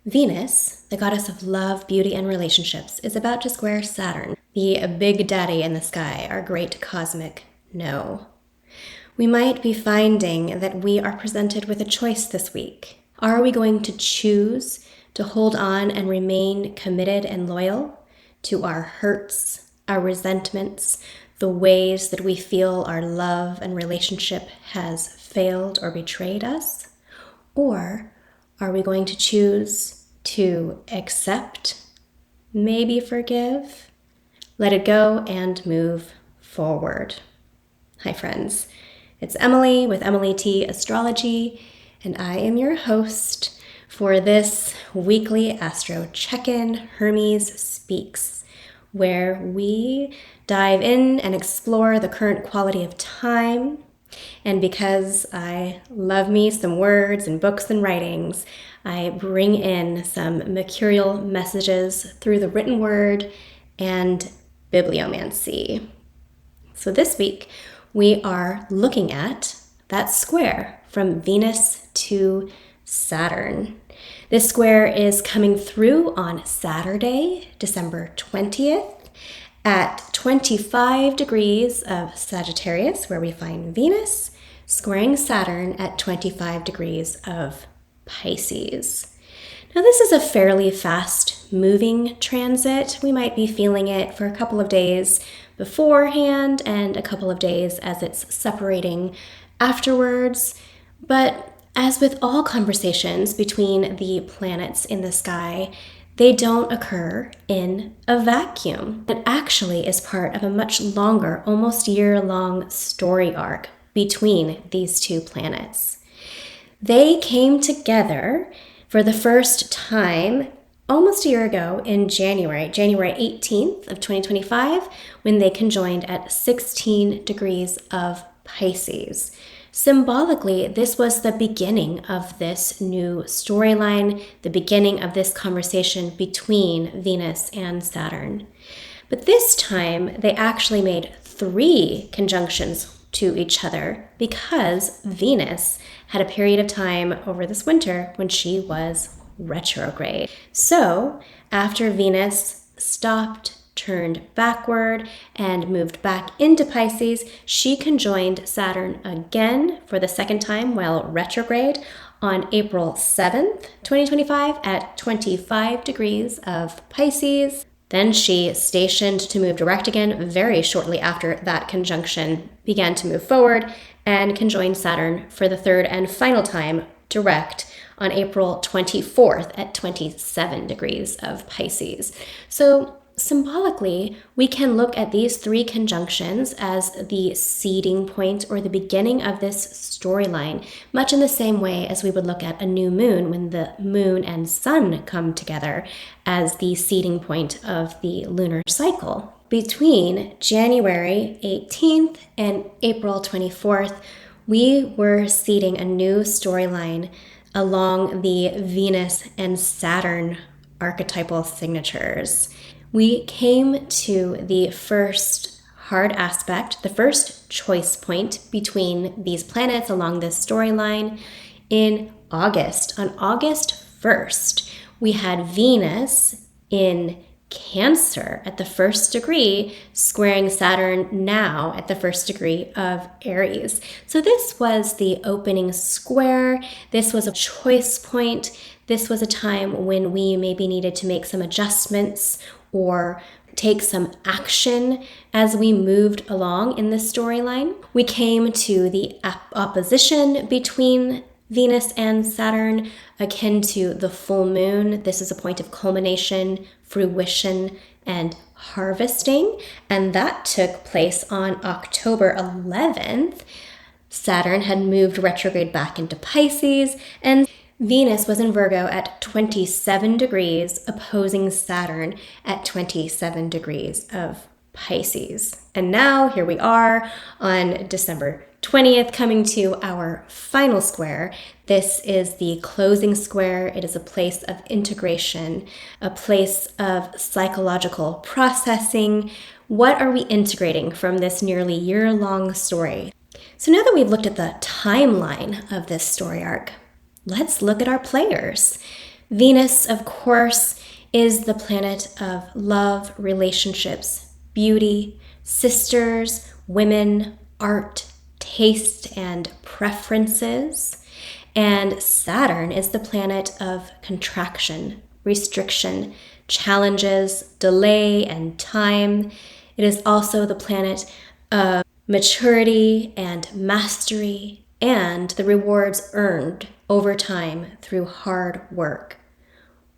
Venus, the goddess of love, beauty, and relationships, is about to square Saturn, the big daddy in the sky, our great cosmic no. We might be finding that we are presented with a choice this week. Are we going to choose to hold on and remain committed and loyal to our hurts, our resentments, the ways that we feel our love and relationship has failed or betrayed us? Or are we going to choose to accept, maybe forgive, let it go, and move forward? Hi friends, it's Emily with Emily T. Astrology, and I am your host for this weekly Astro Check-in, Hermes Speaks, where we dive in and explore the current quality of time. And because I love me some words and books and writings, I bring in some mercurial messages through the written word and bibliomancy. So this week, we are looking at that square from Venus to Saturn. This square is coming through on Saturday, December 20th, at 25 degrees of Sagittarius, where we find Venus, squaring Saturn at 25 degrees of Pisces. Now, this is a fairly fast-moving transit. We might be feeling it for a couple of days beforehand and a couple of days as it's separating afterwards. But as with all conversations between the planets in the sky, they don't occur in a vacuum. It actually is part of a much longer, almost year-long story arc between these two planets. They came together for the first time almost a year ago in January 18th of 2025, when they conjoined at 16 degrees of Pisces. Symbolically, this was the beginning of this new storyline, the beginning of this conversation between Venus and Saturn. But this time, they actually made 3 conjunctions to each other because Venus had a period of time over this winter when she was retrograde. So, after Venus stopped, turned backward, and moved back into Pisces, she conjoined Saturn again for the second time while retrograde on April 7th, 2025 at 25 degrees of Pisces. Then she stationed to move direct again very shortly after that conjunction began to move forward and conjoined Saturn for the third and final time direct on April 24th at 27 degrees of Pisces. So symbolically, we can look at these 3 conjunctions as the seeding point or the beginning of this storyline, much in the same way as we would look at a new moon when the moon and sun come together as the seeding point of the lunar cycle. Between January 18th and April 24th, we were seeding a new storyline along the Venus and Saturn archetypal signatures. We came to the first hard aspect, the first choice point between these planets along this storyline in August. On August 1st, we had Venus in Cancer at the 1st degree, squaring Saturn now at the 1st degree of Aries. So this was the opening square. This was a choice point. This was a time when we maybe needed to make some adjustments or take some action as we moved along in this storyline. We came to the opposition between Venus and Saturn, akin to the full moon. This is a point of culmination, fruition, and harvesting, and that took place on October 11th. Saturn had moved retrograde back into Pisces, and Venus was in Virgo at 27 degrees, opposing Saturn at 27 degrees of Pisces. And now here we are on December 20th, coming to our final square. This is the closing square. It is a place of integration, a place of psychological processing. What are we integrating from this nearly year-long story? So now that we've looked at the timeline of this story arc, let's look at our players. Venus, of course, is the planet of love, relationships, beauty, sisters, women, art, taste, and preferences. And Saturn is the planet of contraction, restriction, challenges, delay, and time. It is also the planet of maturity and mastery and the rewards earned over time through hard work.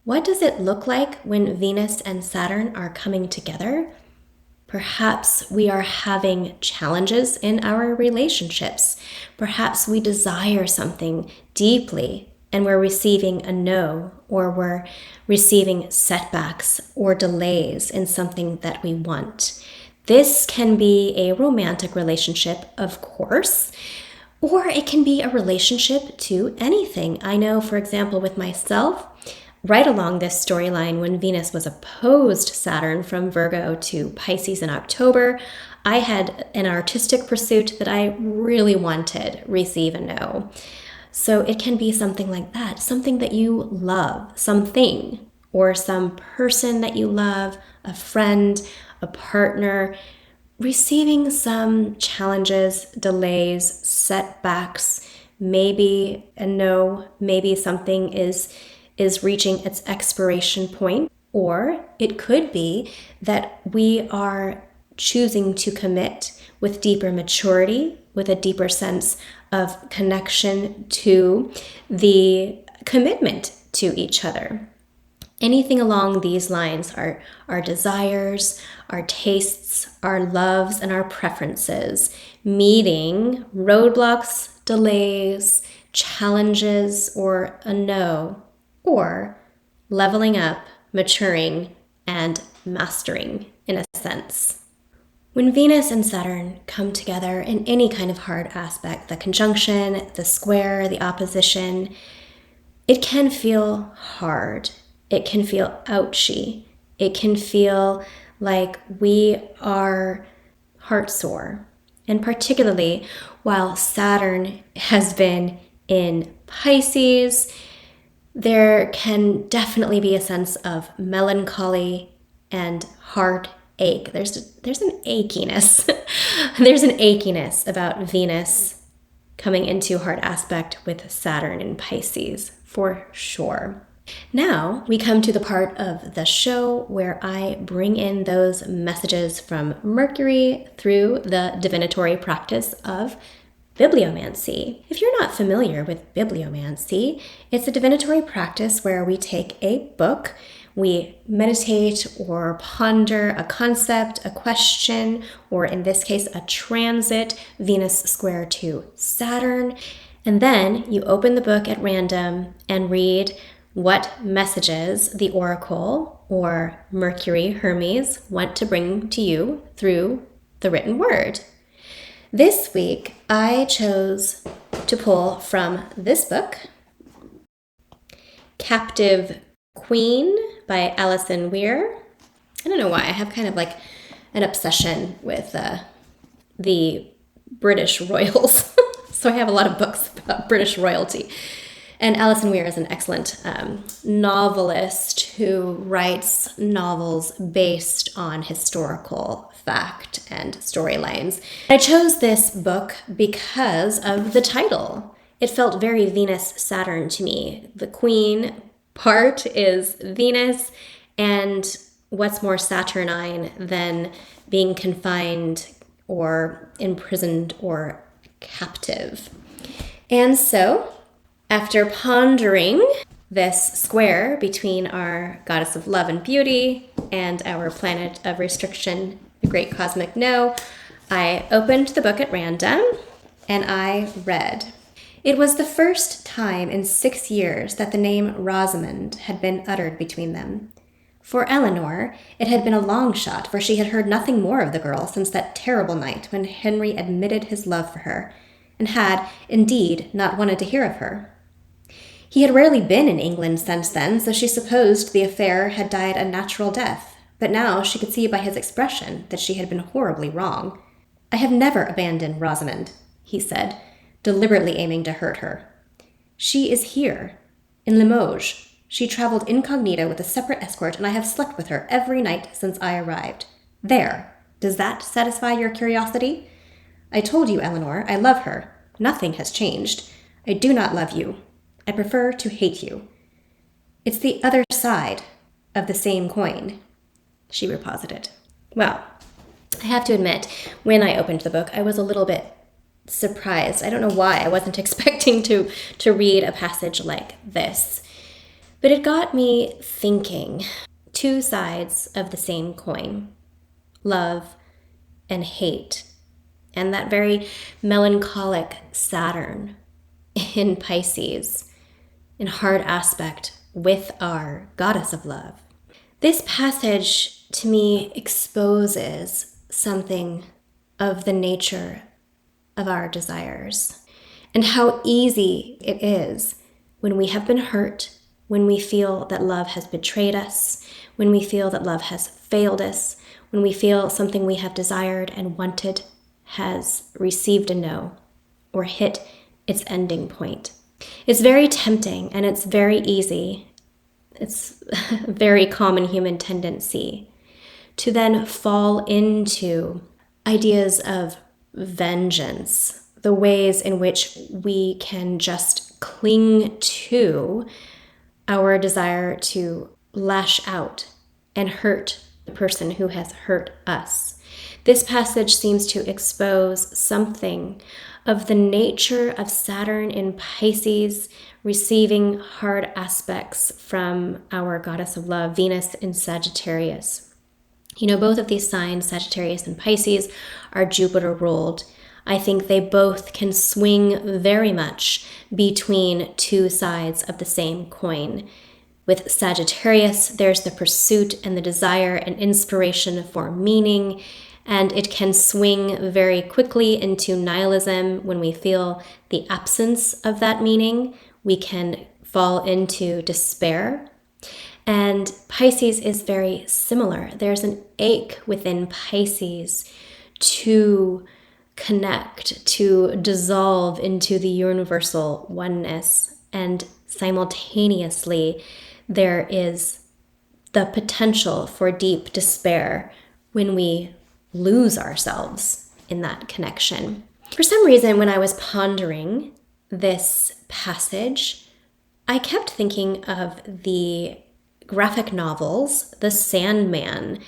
What does it look like when Venus and Saturn are coming together? Perhaps we are having challenges in our relationships. Perhaps we desire something deeply and we're receiving a no, or we're receiving setbacks or delays in something that we want. This can be a romantic relationship, of course, or it can be a relationship to anything. I know, for example, with myself, right along this storyline, when Venus was opposed Saturn from Virgo to Pisces in October, I had an artistic pursuit that I really wanted receive a no. So it can be something like that, something that you love, something, or some person that you love, a friend, a partner, receiving some challenges, delays, setbacks, maybe a no, maybe something is reaching its expiration point, or it could be that we are choosing to commit with deeper maturity, with a deeper sense of connection to the commitment to each other. Anything along these lines, our desires, our tastes, our loves, and our preferences, meeting roadblocks, delays, challenges, or a no, or leveling up, maturing, and mastering in a sense. When Venus and Saturn come together in any kind of hard aspect, the conjunction, the square, the opposition, it can feel hard. It can feel ouchy. It can feel like we are heartsore. And particularly while Saturn has been in Pisces, there can definitely be a sense of melancholy and heartache. There's an achiness. There's an achiness about Venus coming into hard aspect with Saturn in Pisces, for sure. Now we come to the part of the show where I bring in those messages from Mercury through the divinatory practice of Bibliomancy. If you're not familiar with Bibliomancy, it's a divinatory practice where we take a book, we meditate or ponder a concept, a question, or in this case, a transit, Venus square to Saturn, and then you open the book at random and read what messages the oracle or Mercury, Hermes, want to bring to you through the written word. This week, I chose to pull from this book, Captive Queen by Alison Weir. I don't know why, I have kind of like an obsession with the British royals. So I have a lot of books about British royalty. And Alison Weir is an excellent novelist who writes novels based on historical fact and storylines. I chose this book because of the title. It felt very Venus-Saturn to me. The Queen part is Venus, and what's more Saturnine than being confined or imprisoned or captive? And so, after pondering this square between our goddess of love and beauty and our planet of restriction, the great cosmic no, I opened the book at random and I read. It was the first time in 6 years that the name Rosamond had been uttered between them. For Eleanor, it had been a long shot, for she had heard nothing more of the girl since that terrible night when Henry admitted his love for her, and had, indeed, not wanted to hear of her. He had rarely been in England since then, so she supposed the affair had died a natural death, but now she could see by his expression that she had been horribly wrong. "I have never abandoned Rosamond," he said, deliberately aiming to hurt her. "She is here, in Limoges, She traveled incognito with a separate escort, and I have slept with her every night since I arrived. There. Does that satisfy your curiosity? I told you, Eleanor, I love her. Nothing has changed. I do not love you. I prefer to hate you. It's the other side of the same coin, she reposited. Well, I have to admit, when I opened the book, I was a little bit surprised. I don't know why. I wasn't expecting to read a passage like this. But it got me thinking. Two sides of the same coin. Love and hate. And that very melancholic Saturn in Pisces, in hard aspect with our goddess of love. This passage, to me, exposes something of the nature of our desires and how easy it is when we have been hurt, when we feel that love has betrayed us, when we feel that love has failed us, when we feel something we have desired and wanted has received a no or hit its ending point. It's very tempting and it's very easy. It's a very common human tendency to then fall into ideas of vengeance, the ways in which we can just cling to our desire to lash out and hurt the person who has hurt us. This passage seems to expose something of the nature of Saturn in Pisces receiving hard aspects from our goddess of love, Venus in Sagittarius. You know, both of these signs, Sagittarius and Pisces, are Jupiter ruled. I think they both can swing very much between two sides of the same coin. With Sagittarius, there's the pursuit and the desire and inspiration for meaning, and it can swing very quickly into nihilism when we feel the absence of that meaning. We can fall into despair. And Pisces is very similar. There's an ache within Pisces to connect, to dissolve into the universal oneness. And simultaneously, there is the potential for deep despair when we lose ourselves in that connection. For some reason, when I was pondering this passage, I kept thinking of the graphic novels, The Sandman,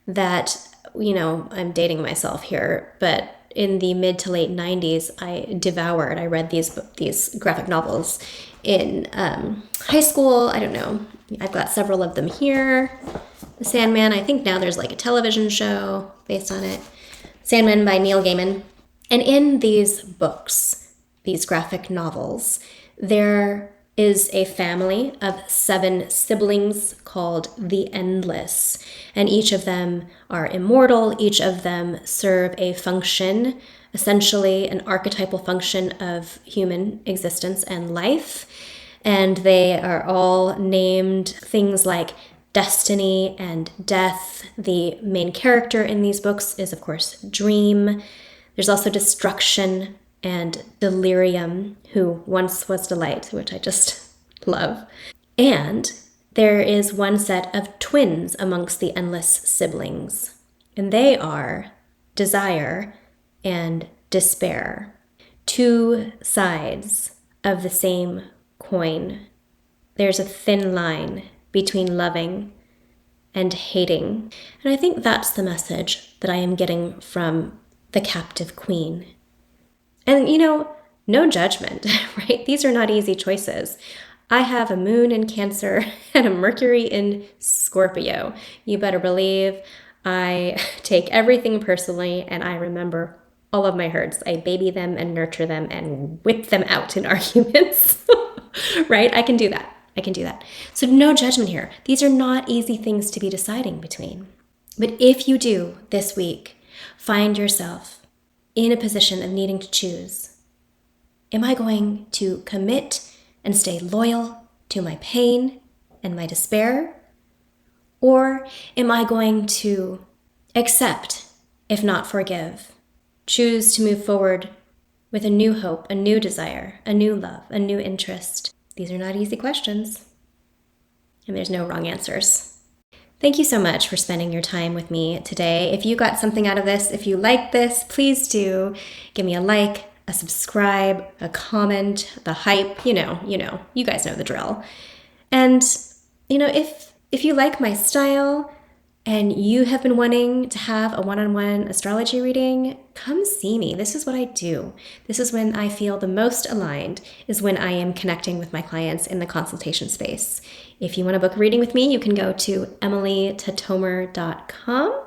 that, you know, I'm dating myself here, but in the mid to late 90s, I read these graphic novels in high school. I don't know. I've got several of them here. The Sandman, I think now there's like a television show based on it. Sandman by Neil Gaiman. And in these books, these graphic novels, there is a family of 7 siblings called the Endless. And each of them are immortal. Each of them serve a function, essentially an archetypal function of human existence and life. And they are all named things like destiny and death. The main character in these books is, of course, Dream. There's also destruction and delirium, who once was delight, which I just love. And there is one set of twins amongst the Endless siblings, and they are desire and despair. Two sides of the same coin. There's a thin line between loving and hating. And I think that's the message that I am getting from the captive queen. And, you know, no judgment, right? These are not easy choices. I have a moon in Cancer and a Mercury in Scorpio. You better believe I take everything personally and I remember all of my hurts. I baby them and nurture them and whip them out in arguments, right? I can do that. So no judgment here. These are not easy things to be deciding between. But if you do this week find yourself in a position of needing to choose, am I going to commit and stay loyal to my pain and my despair? Or am I going to accept, if not forgive, choose to move forward with a new hope, a new desire, a new love, a new interest? These are not easy questions. and there's no wrong answers. Thank you so much for spending your time with me today. If you got something out of this, if you like this, please do give me a like, a subscribe, a comment, the hype, you guys know the drill. And, if you like my style and you have been wanting to have a one-on-one astrology reading, come see me. This is what I do. This is when I feel the most aligned, is when I am connecting with my clients in the consultation space. If you want to book a reading with me, you can go to emilytatomer.com.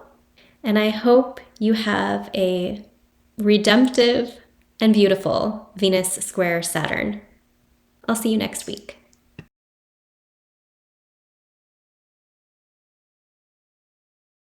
And I hope you have a redemptive and beautiful Venus square Saturn. I'll see you next week.